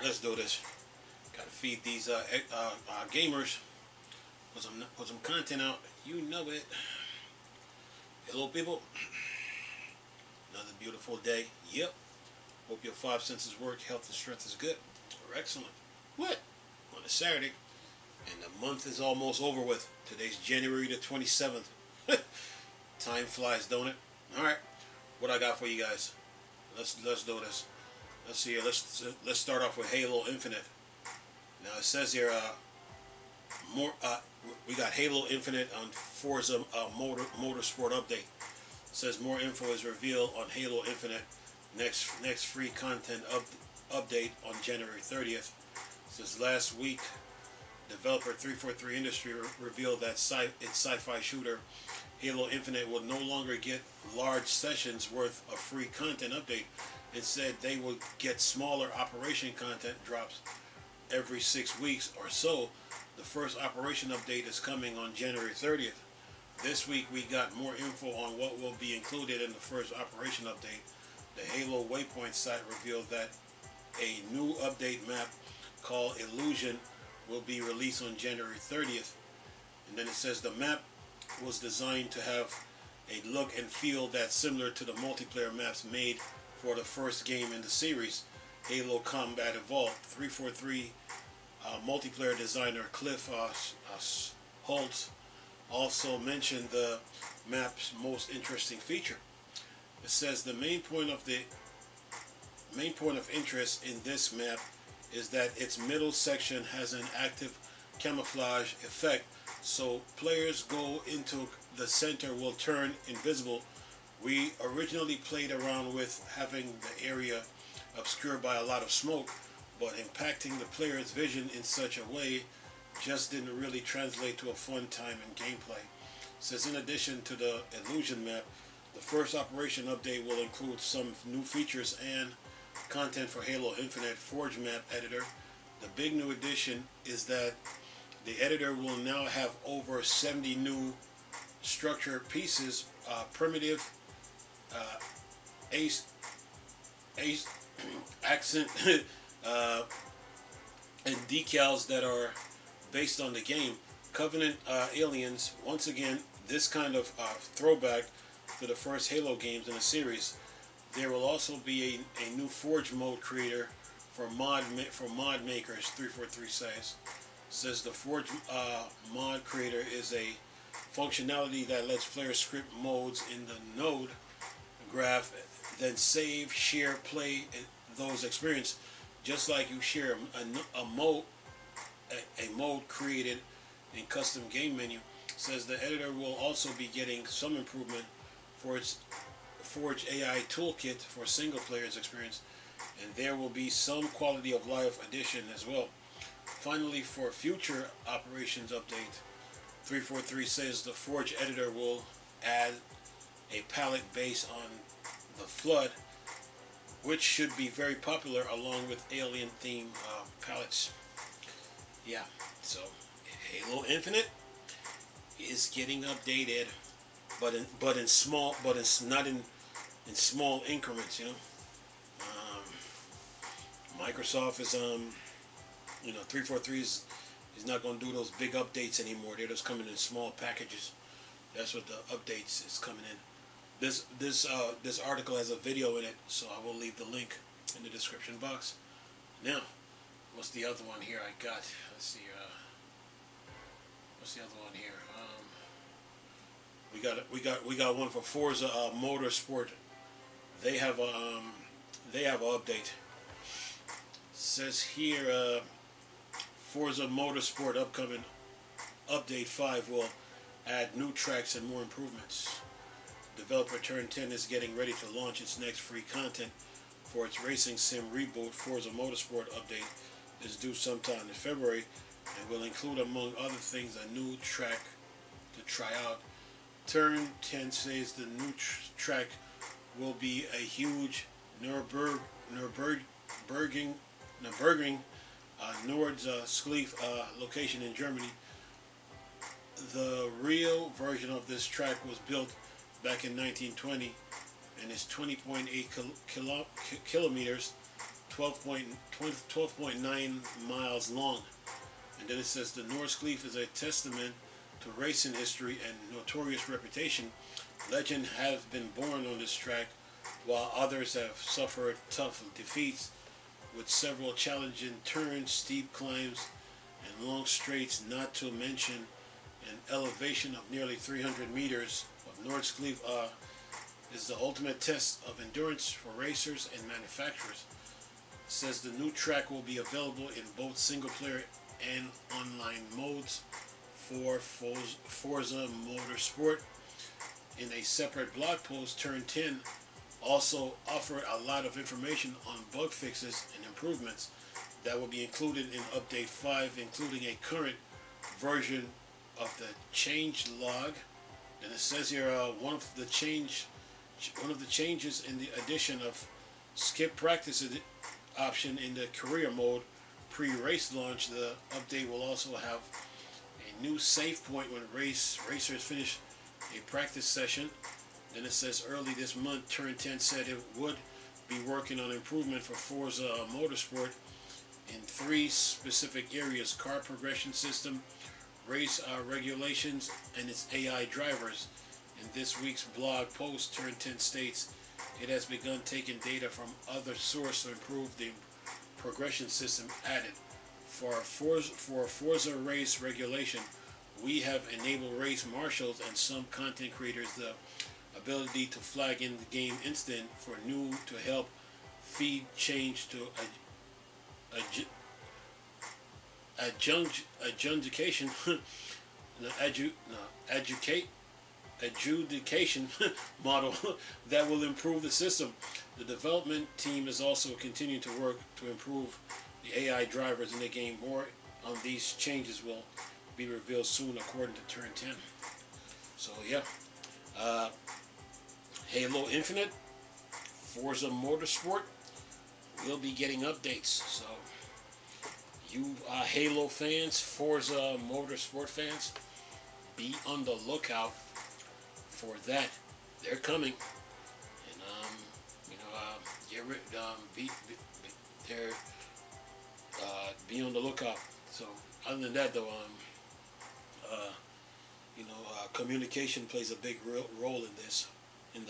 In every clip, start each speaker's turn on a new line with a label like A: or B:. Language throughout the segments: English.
A: Alright, let's do this. Gotta feed these gamers. Put some content out. You know it. Hello, people. Another beautiful day. Yep. Hope your five senses work. Health and strength is good. Or excellent. What? On a Saturday. And the month is almost over with. Today's January the 27th. Time flies, don't it? Alright. What I got for you guys. Let's do this. Let's see here. Let's start off with Halo Infinite. Now it says here we got Halo Infinite on Forza Motorsport update. It says more info is revealed on Halo Infinite next free content update on January 30th. It says last week developer 343 Industry revealed that its sci-fi shooter Halo Infinite will no longer get large sessions worth of free content update. Instead, they will get smaller operation content drops every 6 weeks or so. The first operation update is coming on January 30th. This week we got more info on what will be included in the first operation update. The Halo Waypoint site revealed that a new update map called Illusion will be released on January 30th. And then it says the map was designed to have a look and feel that's similar to the multiplayer maps made for the first game in the series, Halo Combat Evolved. 343 multiplayer designer Cliff Holtz also mentioned the map's most interesting feature. It says the main point of interest in this map is that its middle section has an active camouflage effect, so players go into the center will turn invisible. We originally played around with having the area obscured by a lot of smoke, but impacting the player's vision in such a way just didn't really translate to a fun time in gameplay. It says in addition to the Illusion map, the first operation update will include some new features and content for Halo Infinite Forge map editor. The big new addition is that the editor will now have over 70 new structure pieces, primitive accent and decals that are based on the game. Covenant aliens, once again, this kind of throwback to the first Halo games in the series. There will also be a new Forge mode creator for mod makers. 343 says the Forge mod creator is a functionality that lets players script modes in the node graph, then save, share, play those experiences, just like you share a mode created in custom game menu. Says the editor will also be getting some improvement for its Forge AI toolkit for single players experience, and there will be some quality of life addition as well. Finally, for future operations update, 343 says the Forge editor will add a palette based on the Flood, which should be very popular along with alien theme palettes. Yeah, so Halo Infinite is getting updated, but not in small increments, you know. Microsoft is 343 is not going to do those big updates anymore. They're just coming in small packages. That's what the updates is coming in. This article has a video in it, so I will leave the link in the description box. Now, what's the other one here I got? Let's see. What's the other one here? We got one for Forza Motorsport. They have an update. Says here Forza Motorsport upcoming update 5 will add new tracks and more improvements. Developer Turn 10 is getting ready to launch its next free content for its racing sim reboot. Forza Motorsport update is due sometime in February and will include, among other things, a new track to try out. Turn 10 says the new track will be a huge Nürburgring Nordschleife location in Germany. The real version of this track was built back in 1920 and is 20.8 kilometers, 12.9 miles long. And then it says the Noordsklief is a testament to racing history and notorious reputation. Legend have been born on this track, while others have suffered tough defeats with several challenging turns, steep climbs, and long straights, not to mention an elevation of nearly 300 meters. Of Noordsklief is the ultimate test of endurance for racers and manufacturers. It says the new track will be available in both single-player and online modes for Forza Motorsport. In a separate blog post, Turn 10 also offered a lot of information on bug fixes and improvements that will be included in Update 5, including a current version of the change log. And it says here one of the changes in the addition of skip practice option in the career mode pre-race launch. The update will also have a new save point when racers finish a practice session. Then it says early this month, Turn 10 said it would be working on improvement for Forza Motorsport in 3 specific areas: car progression system, race regulations, and its AI drivers. In this week's blog post, Turn 10 states it has begun taking data from other sources to improve the progression system added. For Forza race regulation, we have enabled race marshals and some content creators the ability to flag in the game instant for new to help feed change to adjudication adjudication model that will improve the system. The development team is also continuing to work to improve the AI drivers in the game. More on these changes will be revealed soon, according to Turn 10. So yeah, Halo Infinite, Forza Motorsport will be getting updates. So you Halo fans, Forza Motorsport fans, be on the lookout for that. They're coming, and be on the lookout. So other than that, though, communication plays a big role in this, in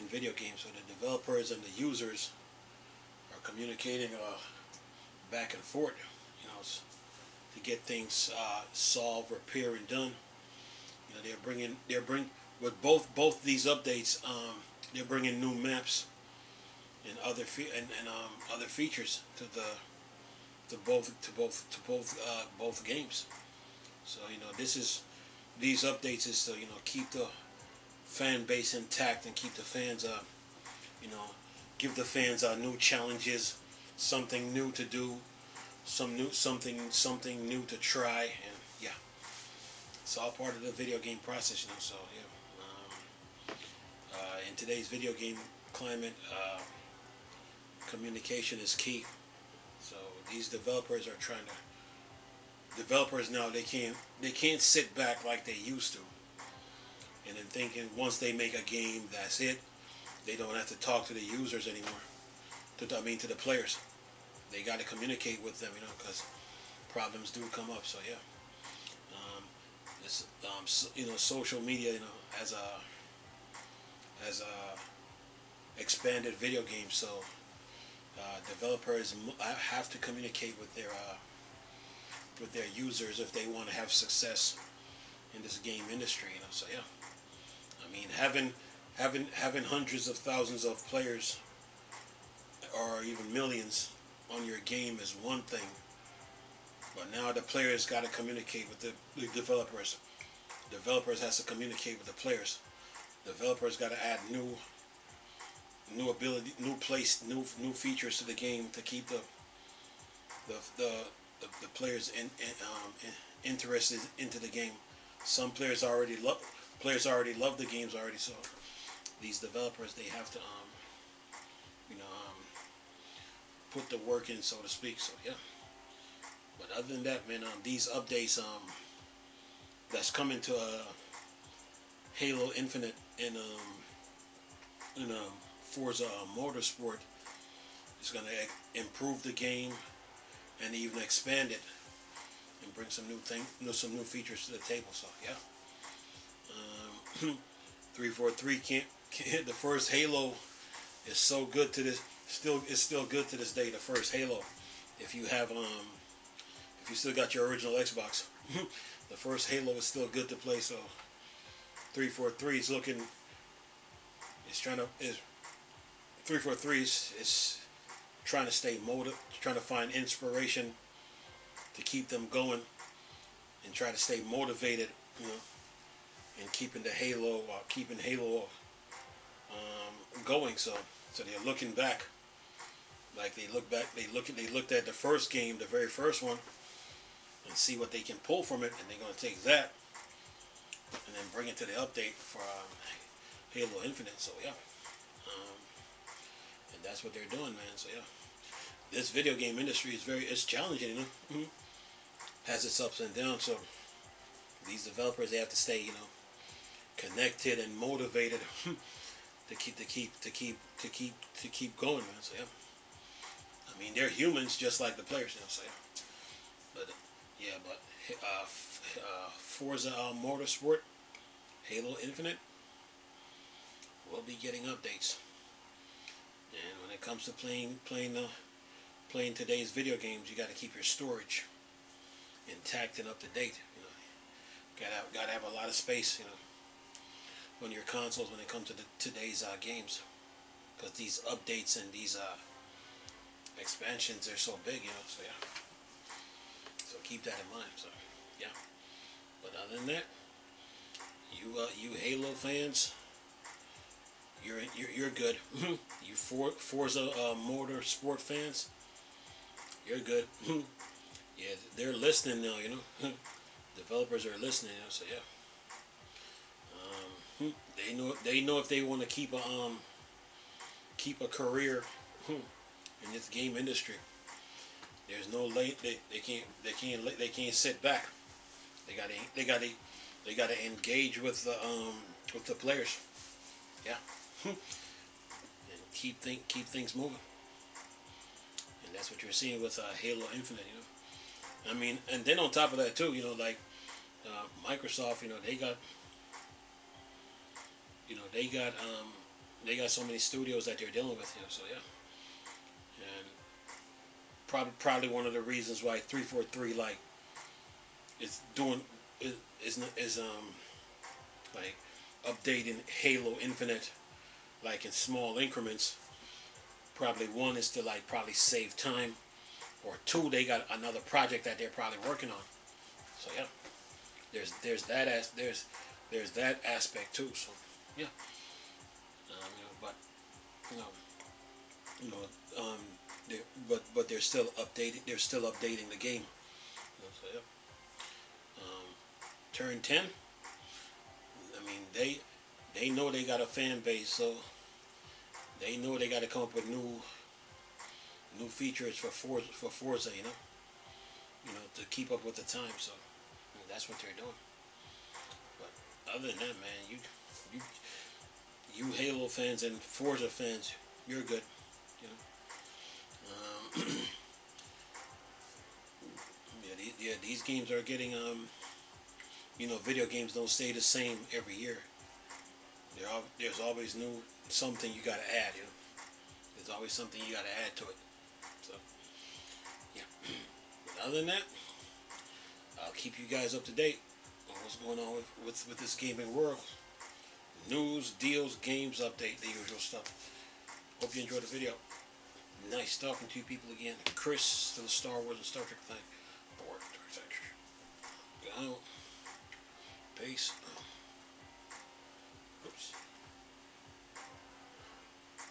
A: video games. So the developers and the users are communicating back and forth, to get things solved, repaired, and done. They're bringing with both these updates. They're bringing new maps and other features to both games. So these updates is to keep the fan base intact and keep the fans give the fans new challenges, something new to do, something new to try, and yeah, it's all part of the video game process, So yeah, in today's video game climate, communication is key. So these developers are now they can't sit back like they used to, and then thinking once they make a game, that's it. They don't have to talk to the users anymore. To the players. They got to communicate with them, because problems do come up. So yeah, social media, as a expanded video game. So developers have to communicate with their users if they want to have success in this game industry. So yeah, having hundreds of thousands of players or even millions on your game is one thing, but now the players got to communicate with the developers. Developers has to communicate with the players. Developers got to add new ability, new features to the game to keep the players interested into the game. Some players already love the games already. So these developers, they have to put the work in, so to speak. So yeah. But other than that, man, these updates that's coming to Halo Infinite and Forza Motorsport, It's going to improve the game and even expand it and bring some some new features to the table. So yeah, 343 can't. The first Halo is so good to this. It's still good to this day. The first Halo, if you have if you still got your original Xbox, the first Halo is still good to play. So 343 is looking. It's trying to 343 is trying to stay trying to find inspiration to keep them going and try to stay motivated, you know, and keeping Halo going. So they're looking back, like they looked at the first game, the very first one, and see what they can pull from it, and they're going to take that and then bring it to the update for Halo Infinite. So yeah, and that's what they're doing, man. So yeah, this video game industry is it's challenging, you know. Has its ups and downs. So these developers, they have to stay, you know, connected and motivated to keep going, man. So yeah, I mean, they're humans just like the players, you know. So yeah, but Forza Motorsport, Halo Infinite, will be getting updates. And when it comes to playing today's video games, you got to keep your storage intact and up to date. You know, gotta have a lot of space, you know, on your consoles when it comes to today's games, because these updates and these expansions are so big, you know. So yeah, so keep that in mind. So yeah, but other than that, you Halo fans, you're good. You Forza Motorsport fans, you're good. Yeah, they're listening now, you know. Developers are listening, you know. So yeah, they know if they want to keep a career in this game industry. There's no late. They can't sit back. They gotta engage with the players. Yeah, and keep things moving. And that's what you're seeing with Halo Infinite, you know. I mean, and then on top of that too, you know, like Microsoft, you know, they got so many studios that they're dealing with, you know. So yeah, and probably one of the reasons why 343 like is like updating Halo Infinite like in small increments. Probably one is to like probably save time, or two, they got another project that they're probably working on. So yeah, there's that aspect too. So yeah, you know, but but they're still updating. They're still updating the game. You know, so yeah, turn 10. I mean, they know they got a fan base, so they know they got to come up with new features for Forza, you know, to keep up with the time. So that's what they're doing. But other than that, man, you Halo fans and Forza fans, you're good, you know. Yeah, these games are getting you know, video games don't stay the same every year. There's always something you gotta add, you know. There's always something you gotta add to it. So yeah. But other than that, I'll keep you guys up to date on what's going on with this gaming world. News, deals, games, update, the usual stuff. Hope you enjoyed the video. Nice talking to you people again. Chris, to the Star Wars and Star Trek thing. Board, Peace.